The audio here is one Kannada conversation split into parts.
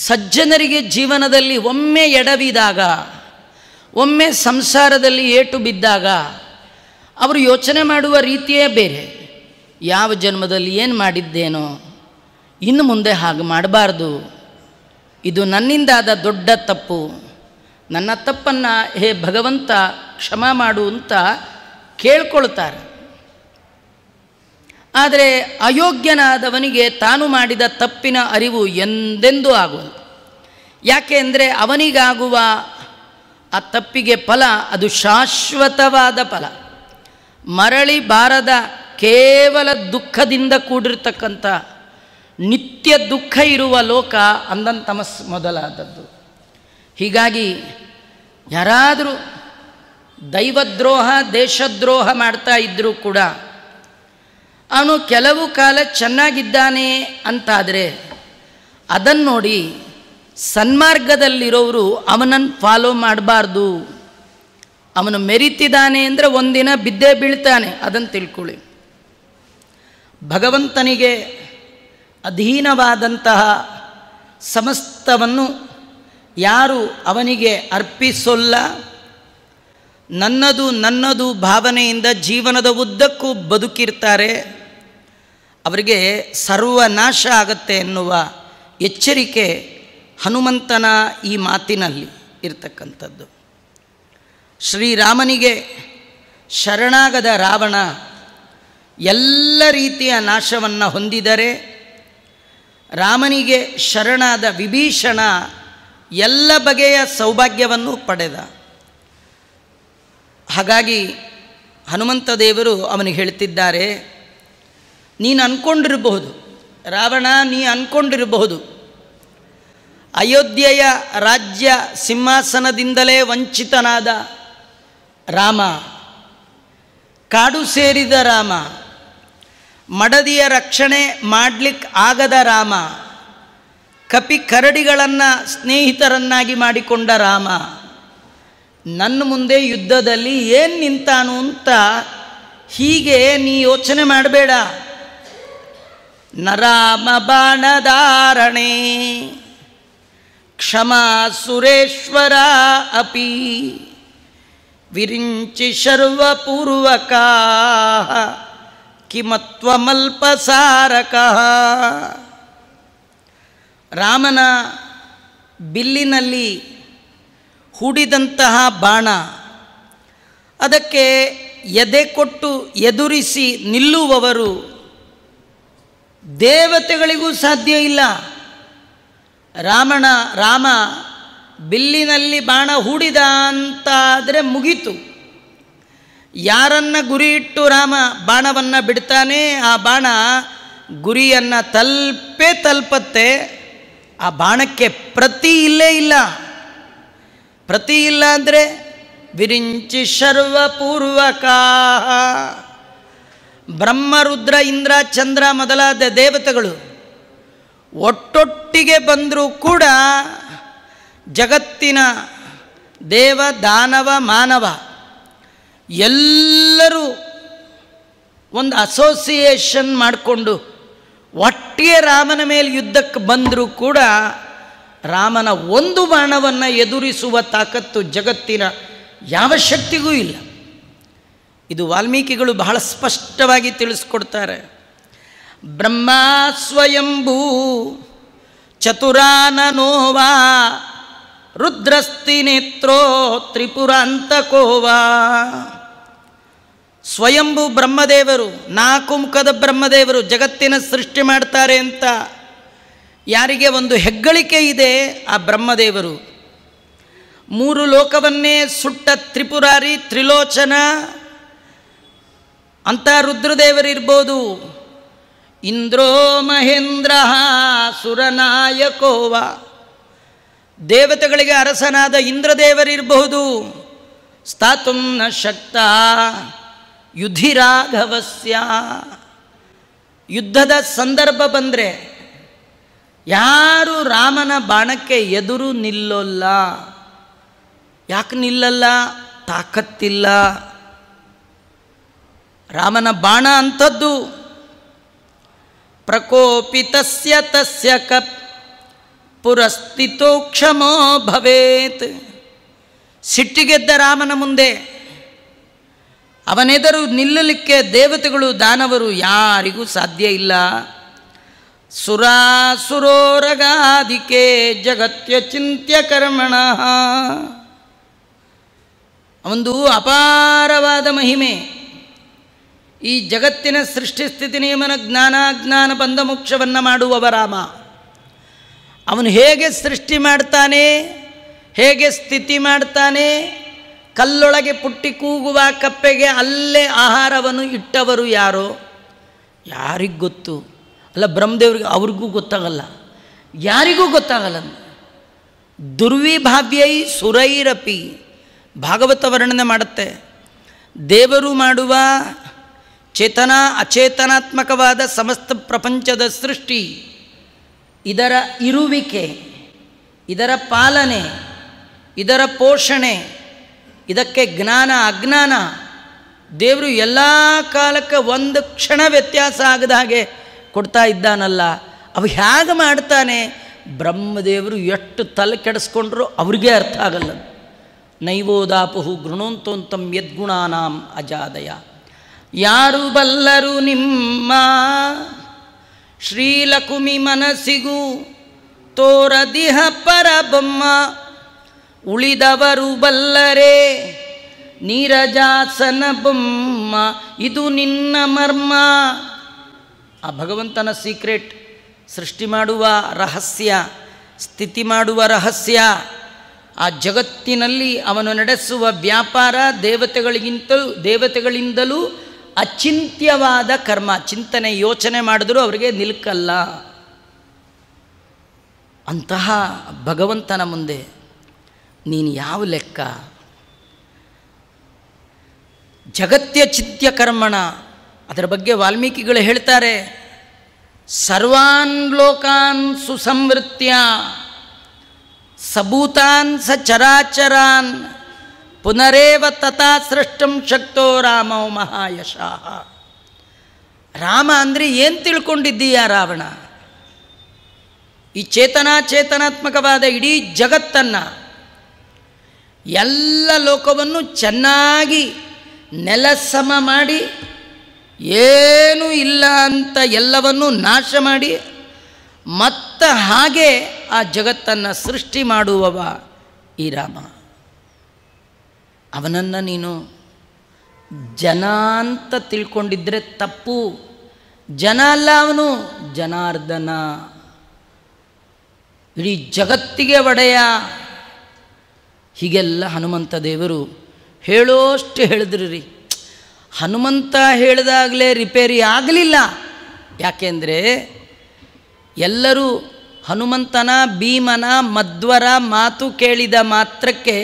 ಸಜ್ಜನರಿಗೆ ಜೀವನದಲ್ಲಿ ಒಮ್ಮೆ ಎಡವಿದಾಗ, ಒಮ್ಮೆ ಸಂಸಾರದಲ್ಲಿ ಏಟು ಬಿದ್ದಾಗ ಅವರು ಯೋಚನೆ ಮಾಡುವ ರೀತಿಯೇ ಬೇರೆ. ಯಾವ ಜನ್ಮದಲ್ಲಿ ಏನು ಮಾಡಿದ್ದೇನೋ, ಇನ್ನು ಮುಂದೆ ಹಾಗೆ ಮಾಡಬಾರ್ದು, ಇದು ನನ್ನಿಂದಾದ ದೊಡ್ಡ ತಪ್ಪು, ನನ್ನ ತಪ್ಪನ್ನು ಹೇ ಭಗವಂತ ಕ್ಷಮಾ ಮಾಡು ಅಂತ ಕೇಳ್ಕೊಳ್ತಾರೆ. ಆದರೆ ಅಯೋಗ್ಯನಾದವನಿಗೆ ತಾನು ಮಾಡಿದ ತಪ್ಪಿನ ಅರಿವು ಎಂದೆಂದೂ ಆಗುವುದು. ಯಾಕೆ ಅಂದರೆ ಅವನಿಗಾಗುವ ಆ ತಪ್ಪಿಗೆ ಫಲ ಅದು ಶಾಶ್ವತವಾದ ಫಲ, ಮರಳಿ ಬಾರದ ಕೇವಲ ದುಃಖದಿಂದ ಕೂಡಿರ್ತಕ್ಕಂಥ ನಿತ್ಯ ದುಃಖ ಇರುವ ಲೋಕ ಅಂಧನ್ ತಮಸ್ ಮೊದಲಾದದ್ದು. ಹೀಗಾಗಿ ಯಾರಾದರೂ ದೈವದ್ರೋಹ ದೇಶದ್ರೋಹ ಮಾಡ್ತಾ ಇದ್ದರೂ ಕೂಡ ಅವನು ಕೆಲವು ಕಾಲ ಚೆನ್ನಾಗಿದ್ದಾನೆ ಅಂತಾದರೆ ಅದನ್ನು ನೋಡಿ ಸನ್ಮಾರ್ಗದಲ್ಲಿರೋರು ಅವನನ್ನು ಫಾಲೋ ಮಾಡಬಾರ್ದು. ಅವನು ಮೆರಿತಿದ್ದಾನೆ ಅಂದರೆ ಒಂದಿನ ಬಿದ್ದೇ ಬೀಳ್ತಾನೆ, ಅದನ್ನು ತಿಳ್ಕೊಳ್ಳಿ. ಭಗವಂತನಿಗೆ ಅಧೀನವಾದಂತಹ ಸಮಸ್ತವನ್ನು ಯಾರು ಅವನಿಗೆ ಅರ್ಪಿಸೋಲ್ಲ, ನನ್ನದು ಭಾವನೆಯಿಂದ ಜೀವನದ ಉದ್ದಕ್ಕೂ ಬದುಕಿರ್ತಾರೆ, ಅವರಿಗೆ ಸರ್ವನಾಶ ಆಗತ್ತೆ ಎನ್ನುವ ಎಚ್ಚರಿಕೆ ಹನುಮಂತನ ಈ ಮಾತಿನಲ್ಲಿ ಇರ್ತಕ್ಕಂಥದ್ದು. ಶ್ರೀರಾಮನಿಗೆ ಶರಣಾಗದ ರಾವಣ ಎಲ್ಲ ರೀತಿಯ ನಾಶವನ್ನು ಹೊಂದಿದರೆ, ರಾಮನಿಗೆ ಶರಣಾದ ವಿಭೀಷಣ ಎಲ್ಲ ಬಗೆಯ ಸೌಭಾಗ್ಯವನ್ನು ಪಡೆದ. ಹಾಗಾಗಿ ಹನುಮಂತ ದೇವರು ಅವನಿಗೆ ಹೇಳ್ತಿದ್ದಾರೆ, ನೀನು ಅಂದ್ಕೊಂಡಿರಬಹುದು ರಾವಣ, ನೀ ಅಂದ್ಕೊಂಡಿರಬಹುದು ಅಯೋಧ್ಯೆಯ ರಾಜ್ಯ ಸಿಂಹಾಸನದಿಂದಲೇ ವಂಚಿತನಾದ ರಾಮ, ಕಾಡು ಸೇರಿದ ರಾಮ, ಮಡದಿಯ ರಕ್ಷಣೆ ಮಾಡಲಿಕ್ಕೆ ಆಗದ ರಾಮ, ಕಪಿ ಕರಡಿಗಳನ್ನು ಸ್ನೇಹಿತರನ್ನಾಗಿ ಮಾಡಿಕೊಂಡ ರಾಮ ನನ್ನ ಮುಂದೆ ಯುದ್ಧದಲ್ಲಿ ಏನು ನಿಂತಾನು ಅಂತ ಹೀಗೆ ನೀ ಯೋಚನೆ ಮಾಡಬೇಡ. ನರಾಮ ಬಾಣಧಾರಣೆ ಕ್ಷಮಾ ಸುರೇಶ್ವರ ಅಪಿ ವಿರಿಂಚಿ ಶರ್ವಪೂರ್ವಕ ಕಿಮತ್ವಮಲ್ಪಸಾರಕ. ರಾಮನ ಬಿಲ್ಲಿನಲ್ಲಿ ಹೂಡಿದಂತಹ ಬಾಣ, ಅದಕ್ಕೆ ಎದೆ ಕೊಟ್ಟು ಎದುರಿಸಿ ನಿಲ್ಲುವವರು ದೇವತೆಗಳಿಗೂ ಸಾಧ್ಯ ಇಲ್ಲ. ರಾಮ ಬಿಲ್ಲಿನಲ್ಲಿ ಬಾಣ ಹೂಡಿದ ಅಂತಾದರೆ ಮುಗೀತು. ಯಾರನ್ನು ಗುರಿ ಇಟ್ಟು ರಾಮ ಬಾಣವನ್ನು ಬಿಡ್ತಾನೆ, ಆ ಬಾಣ ಗುರಿಯನ್ನು ತಲುಪತ್ತೆ. ಆ ಬಾಣಕ್ಕೆ ಪ್ರತಿ ಇಲ್ಲೇ ಇಲ್ಲ. ಪ್ರತಿ ಇಲ್ಲ ಅಂದರೆ ವಿರಿಂಚಿ ಶರ್ವಪೂರ್ವಕ. ಬ್ರಹ್ಮ ರುದ್ರ ಇಂದ್ರ ಚಂದ್ರ ಮೊದಲಾದ ದೇವತೆಗಳು ಒಟ್ಟೊಟ್ಟಿಗೆ ಬಂದರೂ ಕೂಡ ಜಗತ್ತಿನ ದೇವ ದಾನವ ಮಾನವ ಎಲ್ಲರೂ ಒಂದು ಅಸೋಸಿಯೇಷನ್ ಮಾಡಿಕೊಂಡು ಒಟ್ಟಿಗೆ ರಾಮನ ಮೇಲೆ ಯುದ್ಧಕ್ಕೆ ಬಂದರೂ ಕೂಡ ರಾಮನ ಒಂದು ಬಾಣವನ್ನು ಎದುರಿಸುವ ತಾಕತ್ತು ಜಗತ್ತಿನ ಯಾವ ಶಕ್ತಿಗೂ ಇಲ್ಲ. ಇದು ವಾಲ್ಮೀಕಿಗಳು ಬಹಳ ಸ್ಪಷ್ಟವಾಗಿ ತಿಳಿಸ್ಕೊಡ್ತಾರೆ. ಬ್ರಹ್ಮ ಸ್ವಯಂಭೂ ಚತುರಾನನೋವಾ ರುದ್ರಸ್ತಿ ನೇತ್ರೋ ತ್ರಿಪುರಾಂತಕೋವಾ. ಸ್ವಯಂಭೂ ಬ್ರಹ್ಮದೇವರು, ನಾಲ್ಕು ಮುಖದ ಬ್ರಹ್ಮದೇವರು ಜಗತ್ತಿನ ಸೃಷ್ಟಿ ಮಾಡ್ತಾರೆ ಅಂತ ಯಾರಿಗೆ ಒಂದು ಹೆಗ್ಗಳಿಕೆ ಇದೆ ಆ ಬ್ರಹ್ಮದೇವರು. ಮೂರು ಲೋಕವನ್ನೇ ಸುಟ್ಟ ತ್ರಿಪುರಾರಿ ತ್ರಿಲೋಚನ ಅಂತ ರುದ್ರದೇವರಿರ್ಬೋದು. ಇಂದ್ರೋ ಮಹೇಂದ್ರ ಸುರನಾಯಕೋವ, ದೇವತೆಗಳಿಗೆ ಅರಸನಾದ ಇಂದ್ರದೇವರಿರಬಹುದು. ಸ್ಥಾತುಂ ನ ಶಕ್ತ ಯುಧಿರಾಘವಸ್ಯ, ಯುದ್ಧದ ಸಂದರ್ಭ ಬಂದರೆ ಯಾರು ರಾಮನ ಬಾಣಕ್ಕೆ ಎದುರು ನಿಲ್ಲೋಲ್ಲ. ಯಾಕೆ ನಿಲ್ಲಲ್ಲ? ತಾಕತ್ತಿಲ್ಲ. ರಾಮನ ಬಾಣ ಅಂಥದ್ದು. ಪ್ರಕೋಪಿತಸ್ಯ ತಸ್ಯ ಪುರಸ್ಥಿತೋ ಕ್ಷಮೋ ಭವೇತ್. ಸಿಟ್ಟಿಗೆದ್ದ ರಾಮನ ಮುಂದೆ ಅವನೆದರು ನಿಲ್ಲಲಿಕ್ಕೆ ದೇವತೆಗಳು ದಾನವರು ಯಾರಿಗೂ ಸಾಧ್ಯ ಇಲ್ಲ. ಸುರಾಸುರೋರಗಾದಿಕೆ ಜಗತ್ಯ ಚಿಂತ್ಯ ಕರ್ಮಣ. ಒಂದು ಅಪಾರವಾದ ಮಹಿಮೆ. ಈ ಜಗತ್ತಿನ ಸೃಷ್ಟಿ ಸ್ಥಿತಿ ನಿಯಮನ ಜ್ಞಾನಾಜ್ಞಾನ ಬಂಧ ಮೋಕ್ಷವನ್ನು ಮಾಡುವವ ರಾಮ. ಅವನು ಹೇಗೆ ಸೃಷ್ಟಿ ಮಾಡ್ತಾನೆ, ಹೇಗೆ ಸ್ಥಿತಿ ಮಾಡ್ತಾನೆ, ಕಲ್ಲೊಳಗೆ ಪುಟ್ಟಿ ಕೂಗುವ ಕಪ್ಪೆಗೆ ಅಲ್ಲೇ ಆಹಾರವನ್ನು ಇಟ್ಟವರು ಯಾರೋ ಯಾರಿಗೆ ಗೊತ್ತು? ಅಲ್ಲ, ಬ್ರಹ್ಮದೇವರಿಗೆ ಅವ್ರಿಗೂ ಗೊತ್ತಾಗಲ್ಲ, ಯಾರಿಗೂ ಗೊತ್ತಾಗಲ್ಲ. ದುರ್ವಿಭಾವ್ಯೈ ಸುರೈರಪಿ ಭಾಗವತ ವರ್ಣನೆ ಮಾಡುತ್ತೆ. ದೇವರು ಮಾಡುವ ಚೇತನ ಅಚೇತನಾತ್ಮಕವಾದ ಸಮಸ್ತ ಪ್ರಪಂಚದ ಸೃಷ್ಟಿ, ಇದರ ಇರುವಿಕೆ, ಇದರ ಪಾಲನೆ, ಇದರ ಪೋಷಣೆ, ಇದಕ್ಕೆ ಜ್ಞಾನ ಅಜ್ಞಾನ, ದೇವರು ಎಲ್ಲ ಕಾಲಕ್ಕೆ ಒಂದು ಕ್ಷಣ ವ್ಯತ್ಯಾಸ ಆಗದ ಹಾಗೆ ಕೊಡ್ತಾ ಇದ್ದಾನಲ್ಲ. ಅವು ಹೇಗೆ ಮಾಡ್ತಾನೆ? ಬ್ರಹ್ಮದೇವರು ಎಷ್ಟು ತಲೆ ಕೆಡಿಸ್ಕೊಂಡ್ರು ಅವ್ರಿಗೆ ಅರ್ಥ ಆಗಲ್ಲ. ನೈವೋದಾಪುಹು ಗೃಣೋಂತೋಂತಂ ಯದ್ಗುಣಾನಾಂ ಅಜಾದಯ. ಯಾರು ಬಲ್ಲರು ನಿಮ್ಮ ಶ್ರೀಲಕುಮಿ ಮನಸ್ಸಿಗೂ ತೋರದಿಹ ಪರಬೊಮ್ಮ. ಉಳಿದವರು ಬಲ್ಲರೆ ನೀರಜಾಸನ ಬೊಮ್ಮ, ಇದು ನಿನ್ನ ಮರ್ಮ. ಆ ಭಗವಂತನ ಸೀಕ್ರೆಟ್, ಸೃಷ್ಟಿ ಮಾಡುವ ರಹಸ್ಯ, ಸ್ಥಿತಿ ಮಾಡುವ ರಹಸ್ಯ, ಆ ಜಗತ್ತಿನಲ್ಲಿ ಅವನು ನಡೆಸುವ ವ್ಯಾಪಾರ ದೇವತೆಗಳಿಂದಲೂ ಅಚಿಂತ್ಯವಾದ ಕರ್ಮ. ಚಿಂತನೆ ಯೋಚನೆ ಮಾಡಿದ್ರೂ ಅವರಿಗೆ ನಿಲ್ಕಲ್ಲ. ಅಂತಹ ಭಗವಂತನ ಮುಂದೆ ನೀನು ಯಾವ ಲೆಕ್ಕ? ಜಗತ್ಯ ಚಿತ್ಯ ಕರ್ಮಣ, ಅದರ ಬಗ್ಗೆ ವಾಲ್ಮೀಕಿಗಳು ಹೇಳ್ತಾರೆ. ಸರ್ವಾನ್ ಲೋಕಾನ್ ಸುಸಂವೃತ್ಯ ಸಭೂತಾನ್ ಸ ಚರಾಚರಾನ್ ಪುನರೇವ ತಥಾ ಸೃಷ್ಟಂ ಶಕ್ತೋ ರಾಮೋ ಮಹಾಯಶಃ. ರಾಮ ಅಂದರೆ ಏನು ತಿಳ್ಕೊಂಡಿದ್ದೀಯಾ ರಾವಣ? ಈ ಚೇತನಾತ್ಮಕವಾದ ಇಡೀ ಜಗತ್ತನ್ನು, ಎಲ್ಲ ಲೋಕವನ್ನು ಚೆನ್ನಾಗಿ ನೆಲಸಮ ಮಾಡಿ, ಏನೂ ಇಲ್ಲ ಅಂತ ಎಲ್ಲವನ್ನೂ ನಾಶ ಮಾಡಿ, ಮತ್ತು ಹಾಗೆ ಆ ಜಗತ್ತನ್ನು ಸೃಷ್ಟಿ ಮಾಡುವವ ಈ ರಾಮ. ಅವನನ್ನು ನೀನು ಜನ ಅಂತ ತಿಳ್ಕೊಂಡಿದ್ರೆ ತಪ್ಪು. ಜನ ಅಲ್ಲ ಅವನು, ಜನಾರ್ದನ, ಇಡೀ ಜಗತ್ತಿಗೆ ಒಡೆಯ. ಹೀಗೆಲ್ಲ ಹನುಮಂತ ದೇವರು ಹೇಳೋಷ್ಟು ಹೇಳಿದ್ರು ರೀ. ಹನುಮಂತ ಹೇಳಿದಾಗಲೇ ರಿಪೇರಿ ಆಗಲಿಲ್ಲ. ಯಾಕೆಂದರೆ ಎಲ್ಲರೂ ಹನುಮಂತನ ಭೀಮನ ಮಧ್ವರ ಮಾತು ಕೇಳಿದ ಮಾತ್ರಕ್ಕೆ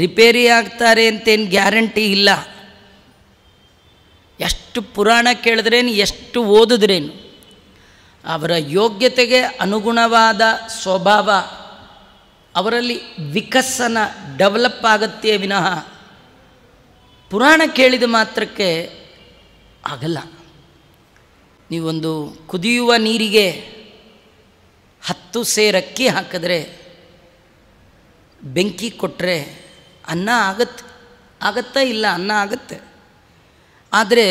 ರಿಪೇರಿ ಆಗ್ತಾರೆ ಅಂತೇನು ಗ್ಯಾರಂಟಿ ಇಲ್ಲ. ಎಷ್ಟು ಪುರಾಣ ಕೇಳಿದ್ರೇನು, ಎಷ್ಟು ಓದಿದ್ರೇನು, ಅವರ ಯೋಗ್ಯತೆಗೆ ಅನುಗುಣವಾದ ಸ್ವಭಾವ ಅವರಲ್ಲಿ ವಿಕಸನ ಡೆವಲಪ್ ಆಗುತ್ತೆ ವಿನಃ ಪುರಾಣ ಕೇಳಿದ ಮಾತ್ರಕ್ಕೆ ಆಗಲ್ಲ. ನೀವೊಂದು ಕುದಿಯುವ ನೀರಿಗೆ 10 ಸೇರು ಅಕ್ಕಿ ಹಾಕಿದ್ರೆ, ಬೆಂಕಿ ಕೊಟ್ಟರೆ ಅನ್ನ ಆಗತ್ತಾ? ಇಲ್ಲ, ಅನ್ನ ಆಗುತ್ತೆ. ಆದರೆ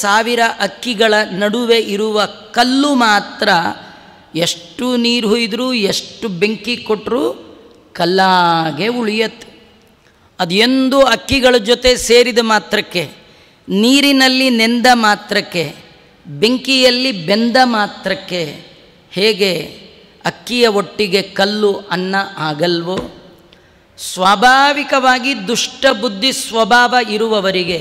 ಸಾವಿರ ಅಕ್ಕಿಗಳ ನಡುವೆ ಇರುವ ಕಲ್ಲು ಮಾತ್ರ ಎಷ್ಟು ನೀರು ಹುಯ್ದರೂ ಎಷ್ಟು ಬೆಂಕಿ ಕೊಟ್ಟರೂ ಕಲ್ಲಾಗೆ ಉಳಿಯತ್ತೆ. ಅದು ಎಂದು ಅಕ್ಕಿಗಳ ಜೊತೆ ಸೇರಿದ ಮಾತ್ರಕ್ಕೆ, ನೀರಿನಲ್ಲಿ ನೆಂದ ಮಾತ್ರಕ್ಕೆ, ಬೆಂಕಿಯಲ್ಲಿ ಬೆಂದ ಮಾತ್ರಕ್ಕೆ ಹೇಗೆ ಅಕ್ಕಿಯ ಒಟ್ಟಿಗೆ ಕಲ್ಲು ಅನ್ನ ಆಗಲ್ವೋ, ಸ್ವಾಭಾವಿಕವಾಗಿ ದುಷ್ಟ ಬುದ್ಧಿ ಸ್ವಭಾವ ಇರುವವರಿಗೆ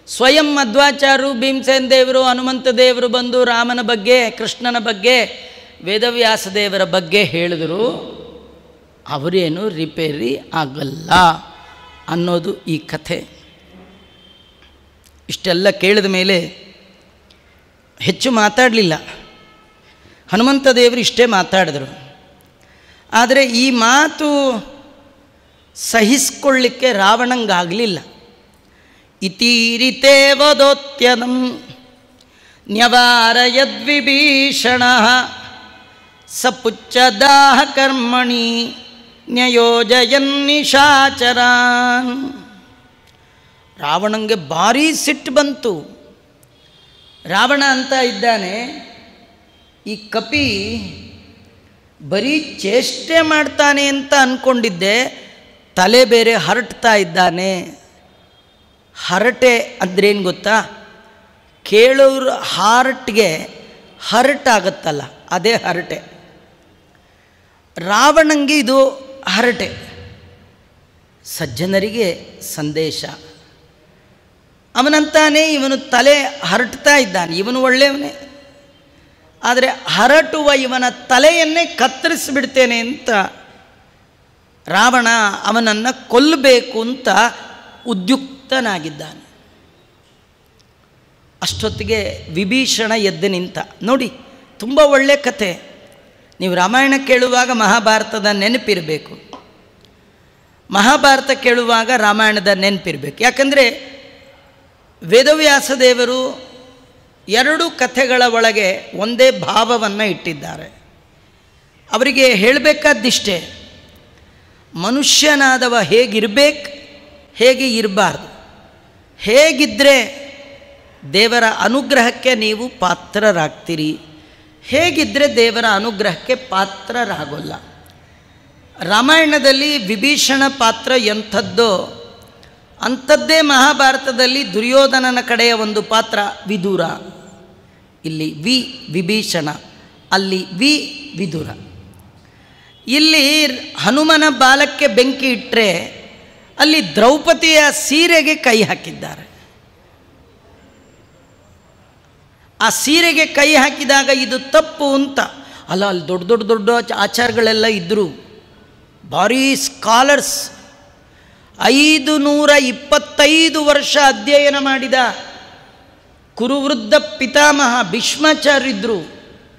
ಸ್ವಯಂ ಮಧ್ವಾಚಾರ್ಯರು, ಭೀಮಸೇನ ದೇವರು, ಹನುಮಂತ ದೇವರು ಬಂದು ರಾಮನ ಬಗ್ಗೆ, ಕೃಷ್ಣನ ಬಗ್ಗೆ, ವೇದವ್ಯಾಸ ದೇವರ ಬಗ್ಗೆ ಹೇಳಿದ್ರು, ಅವರೇನು ರಿಪೇರಿ ಆಗಲ್ಲ ಅನ್ನೋದು ಈ ಕಥೆ. ಇಷ್ಟೆಲ್ಲ ಕೇಳಿದ ಮೇಲೆ ಹೆಚ್ಚು ಮಾತಾಡಲಿಲ್ಲ. ಹನುಮಂತ ದೇವರು ಇಷ್ಟೇ ಮಾತಾಡಿದ್ರು. ಆದರೆ ಈ ಮಾತು ಸಹಿಸ್ಕೊಳ್ಳಿಕ್ಕೆ ರಾವಣಂಗಾಗಲಿಲ್ಲ. ಇತೀರಿತೇ ವದೋತ್ಯನಂ ನ್ಯವಾರಯದ್ವಿಭೀಷಣ ಸಪುಚ್ಛದಾಹ ಕರ್ಮಣಿ ನ್ಯಯೋಜಯನ್ನಿಶಾಚರಾನ್. ರಾವಣಂಗೆ ಭಾರೀ ಸಿಟ್ಟು ಬಂತು. ರಾವಣ ಅಂತ ಇದ್ದಾನೆ, ಈ ಕಪಿ ಬರೀ ಚೇಷ್ಟೆ ಮಾಡ್ತಾನೆ ಅಂತ ಅಂದ್ಕೊಂಡಿದ್ದೆ, ತಲೆ ಬೇರೆ ಹರಟ್ತಾ ಇದ್ದಾನೆ. ಹರಟೆ ಅಂದ್ರೇನು ಗೊತ್ತಾ? ಕೇಳೋರು ಹಾರ್ಟ್ಗೆ ಹರ್ಟ್ ಆಗುತ್ತಲ್ಲ, ಅದೇ ಹರಟೆ. ರಾವಣಂಗೆ ಇದು ಹರಟೆ. ಸಜ್ಜನರಿಗೆ ಸಂದೇಶ. ಅವನಂತಾನೆ ಇವನು ತಲೆ ಹರಟ್ತಾ ಇದ್ದಾನೆ, ಇವನು ಒಳ್ಳೆಯವನೇ, ಆದರೆ ಹರಟುವ ಇವನ ತಲೆಯನ್ನೇ ಕತ್ತರಿಸಿಬಿಡ್ತೇನೆ ಅಂತ ರಾವಣ ಅವನನ್ನು ಕೊಲ್ಲಬೇಕು ಅಂತ ಉದ್ಯುಕ್ತನಾಗಿದ್ದಾನೆ. ಅಷ್ಟೊತ್ತಿಗೆ ವಿಭೀಷಣ ಎದ್ದು ನಿಂತ. ನೋಡಿ, ತುಂಬ ಒಳ್ಳೆಯ ಕಥೆ. ನೀವು ರಾಮಾಯಣ ಕೇಳುವಾಗ ಮಹಾಭಾರತದ ನೆನಪಿರಬೇಕು, ಮಹಾಭಾರತ ಕೇಳುವಾಗ ರಾಮಾಯಣದ ನೆನಪಿರಬೇಕು. ಯಾಕಂದರೆ ವೇದವ್ಯಾಸ ದೇವರು ಎರಡು ಕಥೆಗಳ ಒಳಗೆ ಒಂದೇ ಭಾವವನ್ನು ಇಟ್ಟಿದ್ದಾರೆ. ಅವರಿಗೆ ಹೇಳಬೇಕಾದಿಷ್ಟೇ, ಮನುಷ್ಯನಾದವ ಹೇಗಿರಬೇಕು, ಹೇಗೆ ಇರಬಾರ್ದು, ಹೇಗಿದ್ದರೆ ದೇವರ ಅನುಗ್ರಹಕ್ಕೆ ನೀವು ಪಾತ್ರರಾಗ್ತೀರಿ, ಹೇಗಿದ್ದರೆ ದೇವರ ಅನುಗ್ರಹಕ್ಕೆ ಪಾತ್ರರಾಗೋಲ್ಲ. ರಾಮಾಯಣದಲ್ಲಿ ವಿಭೀಷಣ ಪಾತ್ರ ಎಂಥದ್ದೋ ಅಂಥದ್ದೇ ಮಹಾಭಾರತದಲ್ಲಿ ದುರ್ಯೋಧನನ ಕಡೆಯ ಒಂದು ಪಾತ್ರ ವಿದುರ. ಇಲ್ಲಿ ವಿಭೀಷಣ, ಅಲ್ಲಿ ವಿದುರ. ಇಲ್ಲಿ ಹನುಮನ ಬಾಲಕ್ಕೆ ಬೆಂಕಿ ಇಟ್ಟರೆ ಅಲ್ಲಿ ದ್ರೌಪದಿಯ ಸೀರೆಗೆ ಕೈ ಹಾಕಿದ್ದಾರೆ. ಆ ಸೀರೆಗೆ ಕೈ ಹಾಕಿದಾಗ ಇದು ತಪ್ಪು ಅಂತ ಅಲ್ಲ, ಅಲ್ಲಿ ದೊಡ್ಡ ದೊಡ್ಡ ದೊಡ್ಡ ಆಚಾರಗಳೆಲ್ಲ ಇದ್ದರು, ಭಾರೀ ಸ್ಕಾಲರ್ಸ್, 525 ವರ್ಷ ಅಧ್ಯಯನ ಮಾಡಿದ ಕುರುವೃದ್ಧ ಪಿತಾಮಹ ಭೀಷ್ಮಾಚಾರ್ಯರಿದ್ದರು.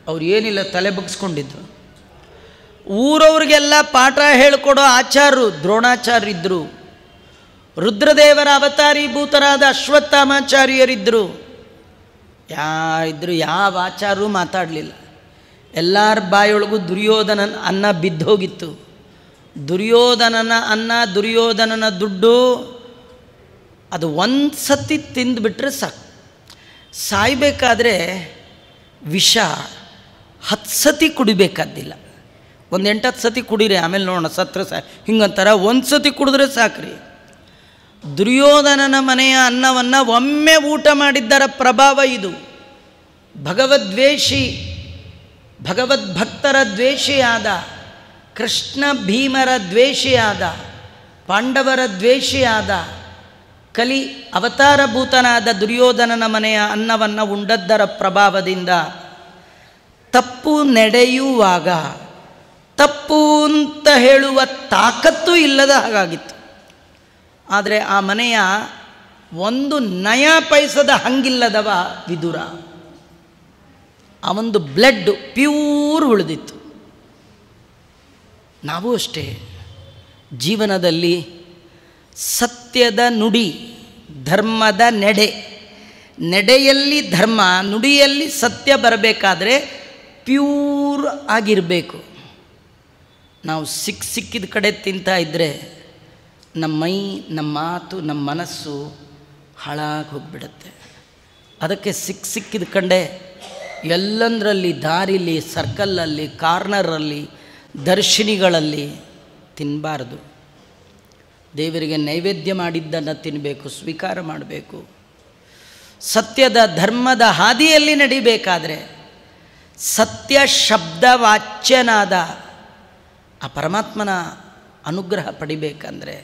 ಅವ್ರು ಏನಿಲ್ಲ, ತಲೆ ಬಗ್ಸ್ಕೊಂಡಿದ್ರು. ಊರವ್ರಿಗೆಲ್ಲ ಪಾಠ ಹೇಳಿಕೊಡೋ ಆಚಾರ್ಯರು ದ್ರೋಣಾಚಾರ್ಯರಿದ್ದರು. ರುದ್ರದೇವರ ಅವತಾರೀಭೂತರಾದ ಅಶ್ವತ್ಥಾಮಾಚಾರ್ಯರಿದ್ದರು. ಯಾವ ಆಚಾರ್ಯರು ಮಾತಾಡಲಿಲ್ಲ. ಎಲ್ಲರ ಬಾಯೊಳಗೂ ದುರ್ಯೋಧನನ ಅನ್ನ ಬಿದ್ದೋಗಿತ್ತು. ದುರ್ಯೋಧನನ ಅನ್ನ, ದುರ್ಯೋಧನನ ದುಡ್ಡು, ಅದು ಒಂದು ಸತಿ ತಿಂದುಬಿಟ್ರೆ ಸಾಕು. ಸಾಯಬೇಕಾದ್ರೆ ವಿಷ 10 ಸತಿ ಕುಡಿಬೇಕಾದ್ದಿಲ್ಲ. ಒಂದು 8-10 ಸತಿ ಕುಡೀರಿ, ಆಮೇಲೆ ನೋಡೋಣ ಸತ್ರ ಹಿಂಗಂತಾರ. ಒಂದು ಸತಿ ಕುಡಿದ್ರೆ ಸಾಕ್ರಿ. ದುರ್ಯೋಧನನ ಮನೆಯ ಅನ್ನವನ್ನು ಒಮ್ಮೆ ಊಟ ಮಾಡಿದ್ದರ ಪ್ರಭಾವ ಇದು. ಭಗವದ್ವೇಷಿ, ಭಗವದ್ಭಕ್ತರ ದ್ವೇಷಿಯಾದ, ಕೃಷ್ಣ ಭೀಮರ ದ್ವೇಷಿಯಾದ, ಪಾಂಡವರ ದ್ವೇಷಿಯಾದ, ಕಲಿ ಅವತಾರಭೂತನಾದ ದುರ್ಯೋಧನನ ಮನೆಯ ಅನ್ನವನ್ನು ಉಂಡದ್ದರ ಪ್ರಭಾವದಿಂದ ತಪ್ಪು ನಡೆಯುವಾಗ ತಪ್ಪು ಅಂತ ಹೇಳುವ ತಾಕತ್ತು ಇಲ್ಲದ ಹಾಗಾಗಿತ್ತು. ಆದರೆ ಆ ಮನೆಯ ಒಂದು ನಯಾ ಪೈಸದ ಹಂಗಿಲ್ಲದವ ವಿದುರ. ಆ ಒಂದು ಬ್ಲಡ್ ಪ್ಯೂರ್ ಉಳಿದಿತ್ತು. ನಾವು ಅಷ್ಟೇ, ಜೀವನದಲ್ಲಿ ಸತ್ಯದ ನುಡಿ, ಧರ್ಮದ ನಡೆಯಲ್ಲಿ ಧರ್ಮ, ನುಡಿಯಲ್ಲಿ ಸತ್ಯ ಬರಬೇಕಾದ್ರೆ ಪ್ಯೂರ್ ಆಗಿರಬೇಕು. ನಾವು ಸಿಕ್ಕಿದ ಕಡೆ ತಿಂತಾ ಇದ್ದರೆ ನಮ್ಮ ಮೈ, ನಮ್ಮ ಮಾತು, ನಮ್ಮ ಮನಸ್ಸು ಹಾಳಾಗಿ ಹೋಗಿಬಿಡುತ್ತೆ. ಅದಕ್ಕೆ ಸಿಕ್ಕಿದ ಕಂಡೆ ಎಲ್ಲಂದರಲ್ಲಿ, ದಾರಿಲಿ, ಸರ್ಕಲ್ಲಲ್ಲಿ, ಕಾರ್ನರಲ್ಲಿ, ದರ್ಶಿನಿಗಳಲ್ಲಿ ತಿನ್ನಬಾರ್ದು. ದೇವರಿಗೆ ನೈವೇದ್ಯ ಮಾಡಿದ್ದನ್ನು ತಿನ್ನಬೇಕು, ಸ್ವೀಕಾರ ಮಾಡಬೇಕು. ಸತ್ಯದ ಧರ್ಮದ ಹಾದಿಯಲ್ಲಿ ನಡಿಬೇಕಾದ್ರೆ, ಸತ್ಯ ಶಬ್ದವಾಚ್ಯನಾದ ಆ ಪರಮಾತ್ಮನ ಅನುಗ್ರಹ ಪಡಿಬೇಕಂದ್ರೆ